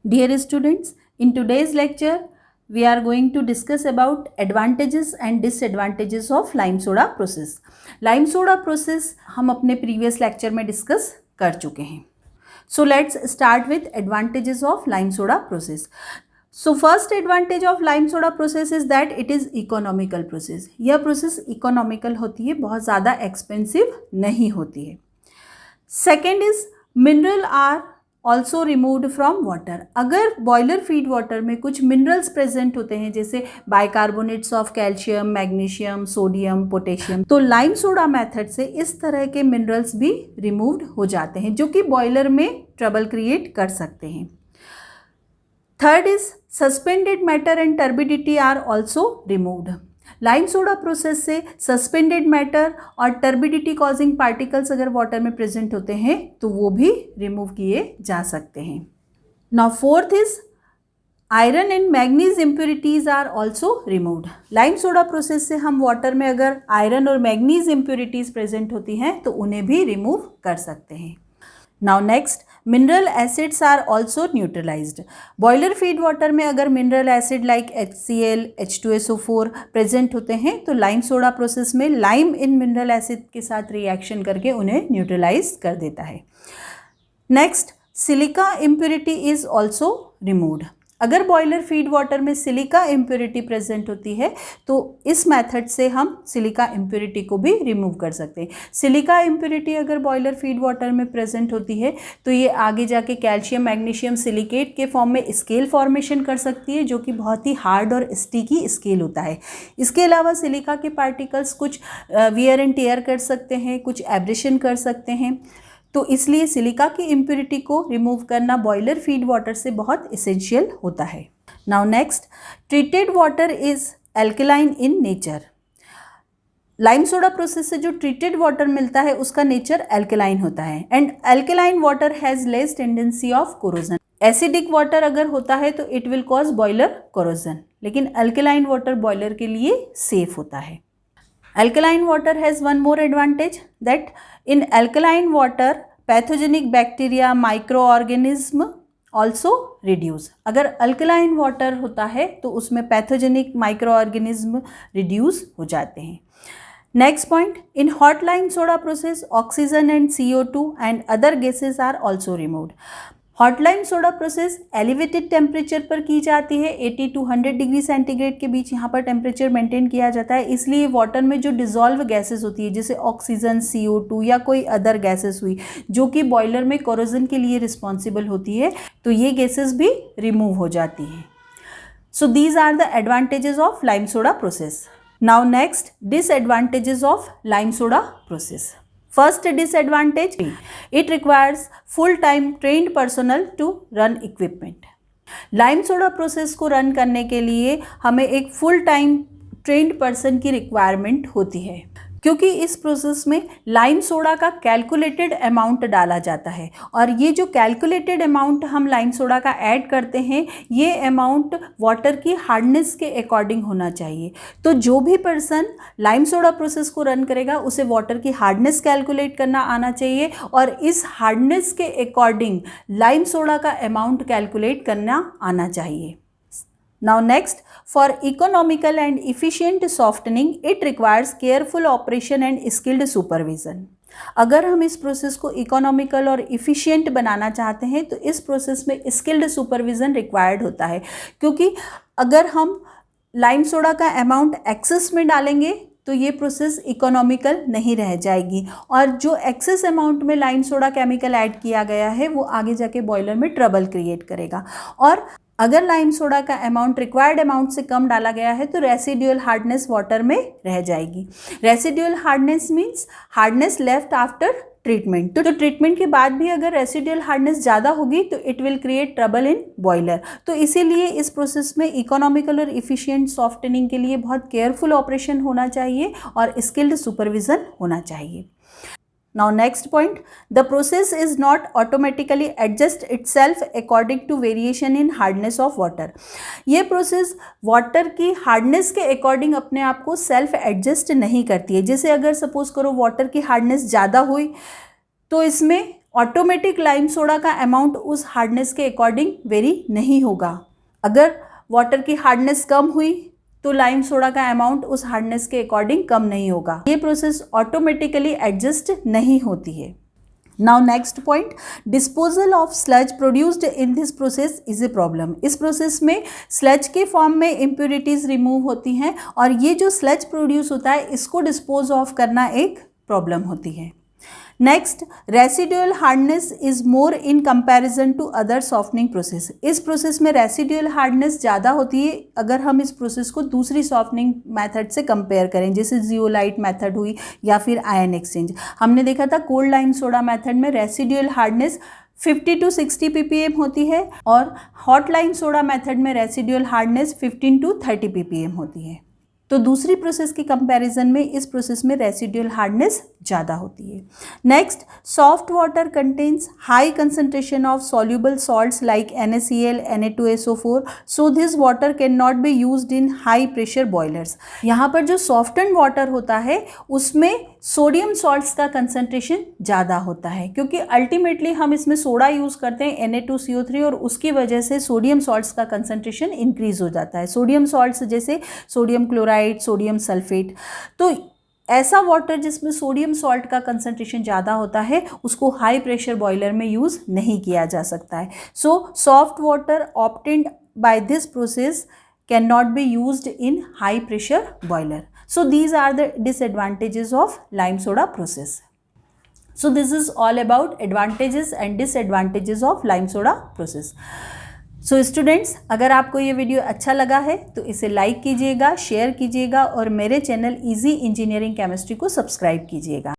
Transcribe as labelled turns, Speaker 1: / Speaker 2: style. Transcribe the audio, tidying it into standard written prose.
Speaker 1: Dear students, in today's lecture, we are going to discuss about advantages and disadvantages of lime soda process. Lime soda process हम अपने previous lecture में discuss कर चुके हैं. So let's start with advantages of lime soda process. So first advantage of lime soda process is that it is economical process. यह process economical होती है, बहुत ज़्यादा expensive नहीं होती है. Second is mineral are also removed from water. अगर boiler feed water में कुछ मिनरल्स प्रेजेंट होते हैं जैसे bicarbonates of calcium, magnesium, sodium, potassium, तो लाइम सोडा मेथड से इस तरह के मिनरल्स भी रिमूव्ड हो जाते हैं जो कि बॉयलर में ट्रबल क्रिएट कर सकते हैं. Third is suspended matter and turbidity are also removed. Lime soda process से सस्पेंडेड मैटर और टर्बिडिटी कॉजिंग पार्टिकल्स अगर वाटर में प्रेजेंट होते हैं तो वो भी रिमूव किए जा सकते हैं. Now fourth is iron and manganese impurities are also removed. Lime soda process से हम वाटर में अगर आयरन और मैग्नीज इम्प्योरिटीज प्रेजेंट होती हैं तो उन्हें भी रिमूव कर सकते हैं. Now next, mineral acids are also neutralised. Boiler feed water में अगर mineral acid like HCl, H2SO4 present होते हैं तो लाइम सोडा प्रोसेस में लाइम इन मिनरल एसिड के साथ रिएक्शन करके उन्हें न्यूट्रलाइज कर देता है. Next, silica impurity is also removed. अगर बॉयलर फीड वाटर में सिलिका इम्प्योरिटी प्रेजेंट होती है तो इस मेथड से हम सिलिका इम्प्योरिटी को भी रिमूव कर सकते हैं. सिलिका इम्प्योरिटी अगर बॉयलर फीड वाटर में प्रेजेंट होती है तो ये आगे जाके कैल्शियम मैग्नीशियम सिलिकेट के फॉर्म में स्केल फॉर्मेशन कर सकती है जो कि बहुत ही हार्ड और स्टिकी स्केल होता है. इसके अलावा सिलिका के पार्टिकल्स कुछ वियर एंड टेयर कर सकते हैं, कुछ एब्रेशन कर सकते हैं. तो इसलिए सिलिका की इम्प्योरिटी को रिमूव करना बॉयलर फीड वाटर से बहुत इसेंशियल होता है. Now next, treated water is alkaline in nature. Lime soda process से जो ट्रीटेड वाटर मिलता है उसका नेचर एल्कलाइन होता है and alkaline water has less tendency of corrosion. Acidic water अगर होता है तो it will cause boiler corrosion, लेकिन एल्कलाइन वाटर बॉयलर के लिए सेफ होता है. Alkaline water has one more advantage that in alkaline water pathogenic bacteria, microorganism also reduce. अगर alkaline water होता है तो उसमें pathogenic microorganism reduce हो जाते हैं. Next point, in hot lime soda process oxygen and CO2 and other gases are also removed. Hot lime soda process elevated temperature पर की जाती है. 80 to 100 डिग्री सेंटीग्रेड के बीच यहाँ पर टेम्परेचर मेंटेन किया जाता है. इसलिए वाटर में जो डिजॉल्व गैसेस होती है जैसे ऑक्सीजन, CO2 या कोई अदर गैसेस हुई जो कि बॉयलर में कोरोजन के लिए रिस्पॉन्सिबल होती है तो ये गैसेस भी रिमूव हो जाती हैं. So these are the advantages of lime soda process. Now next, disadvantages of lime soda process. First disadvantage, it requires full-time trained personnel to run equipment. Lime soda process को run करने के लिए हमें एक full time trend person की requirement होती है क्योंकि इस प्रोसेस में लाइम सोडा का कैलकुलेटेड अमाउंट डाला जाता है और ये जो कैलकुलेटेड अमाउंट हम लाइम सोडा का ऐड करते हैं ये अमाउंट वाटर की हार्डनेस के अकॉर्डिंग होना चाहिए. तो जो भी पर्सन लाइम सोडा प्रोसेस को रन करेगा उसे वाटर की हार्डनेस कैलकुलेट करना आना चाहिए और इस हार्डनेस के अकॉर्डिंग लाइम सोडा का अमाउंट कैलकुलेट करना आना चाहिए. Now next, for economical and efficient softening, it requires careful operation and skilled supervision. अगर हम इस प्रोसेस को इकोनॉमिकल और इफ़िशियंट बनाना चाहते हैं तो इस प्रोसेस में स्किल्ड सुपरविज़न रिक्वायर्ड होता है क्योंकि अगर हम लाइम सोडा का अमाउंट एक्सेस में डालेंगे तो ये प्रोसेस इकोनॉमिकल नहीं रह जाएगी और जो एक्सेस अमाउंट में लाइम सोडा केमिकल ऐड किया गया है वो आगे जाके बॉयलर में ट्रबल क्रिएट करेगा. और अगर लाइम सोडा का अमाउंट रिक्वायर्ड अमाउंट से कम डाला गया है तो रेसिड्यूअल हार्डनेस वाटर में रह जाएगी. Residual hardness means hardness left after treatment. तो ट्रीटमेंट के बाद भी अगर रेसिड्यूअल हार्डनेस ज़्यादा होगी तो it will create trouble in boiler. तो इसीलिए इस प्रोसेस में इकोनॉमिकल और इफ़िशियंट सॉफ्टनिंग के लिए बहुत केयरफुल ऑपरेशन होना चाहिए और स्किल्ड सुपरविज़न होना चाहिए. Now next point, the process is not automatically adjust itself according to variation in hardness of water. ये प्रोसेस वाटर की हार्डनेस के अकॉर्डिंग अपने आप को सेल्फ एडजस्ट नहीं करती है. जैसे अगर सपोज करो वाटर की हार्डनेस ज़्यादा हुई तो इसमें ऑटोमेटिक लाइम सोडा का अमाउंट उस हार्डनेस के अकॉर्डिंग वेरी नहीं होगा। अगर वाटर की हार्डनेस कम हुई तो लाइम सोडा का अमाउंट उस हार्डनेस के अकॉर्डिंग कम नहीं होगा। ये प्रोसेस ऑटोमेटिकली एडजस्ट नहीं होती है। Now next point, disposal of sludge produced in this process is a problem. इस प्रोसेस में स्लज के फॉर्म में इम्प्योरिटीज रिमूव होती हैं और ये जो स्लज प्रोड्यूस होता है इसको डिस्पोज ऑफ करना एक प्रॉब्लम होती है। Next, residual hardness is more in comparison to other softening process. इस प्रोसेस में रेसिडुअल हार्डनेस ज़्यादा होती है अगर हम इस प्रोसेस को दूसरी सॉफ्टनिंग मेथड से कंपेयर करें, जैसे जियोलाइट मेथड हुई या फिर आयन एक्सचेंज। हमने देखा था कोल्ड लाइम सोडा मेथड में रेसिडुअल हार्डनेस 50 to 60 ppm होती है और हॉट लाइम सोडा मेथड में रेसिडुअल हार्डनेस 15 to 30 ppm होती है। तो दूसरी प्रोसेस की कंपैरिजन में इस प्रोसेस में रेसिडुअल हार्डनेस ज़्यादा होती है। Next, soft water contains high concentration of soluble salts like NaCl, Na2SO4, so this water can not be used in high pressure boilers. यहाँ पर जो सॉफ्टन वाटर होता है उसमें सोडियम सॉल्ट्स का कंसंट्रेशन ज़्यादा होता है, क्योंकि अल्टीमेटली हम इसमें सोडा यूज़ करते हैं Na2CO3 और उसकी वजह से सोडियम सॉल्ट्स का कंसंट्रेशन इंक्रीज हो जाता है। सोडियम सॉल्ट्स जैसे सोडियम क्लोराइड, सोडियम सल्फेट। तो ऐसा वाटर जिसमें सोडियम सॉल्ट का कंसंट्रेशन ज़्यादा होता है उसको हाई प्रेशर बॉयलर में यूज़ नहीं किया जा सकता है। So soft water obtained by this process can not be used in high pressure boiler. So these are the disadvantages of lime soda process. So this is all about advantages and disadvantages of lime soda process. So students, अगर आपको ये video अच्छा लगा है तो इसे like कीजिएगा, share कीजिएगा और मेरे चैनल इजी इंजीनियरिंग केमिस्ट्री को सब्सक्राइब कीजिएगा।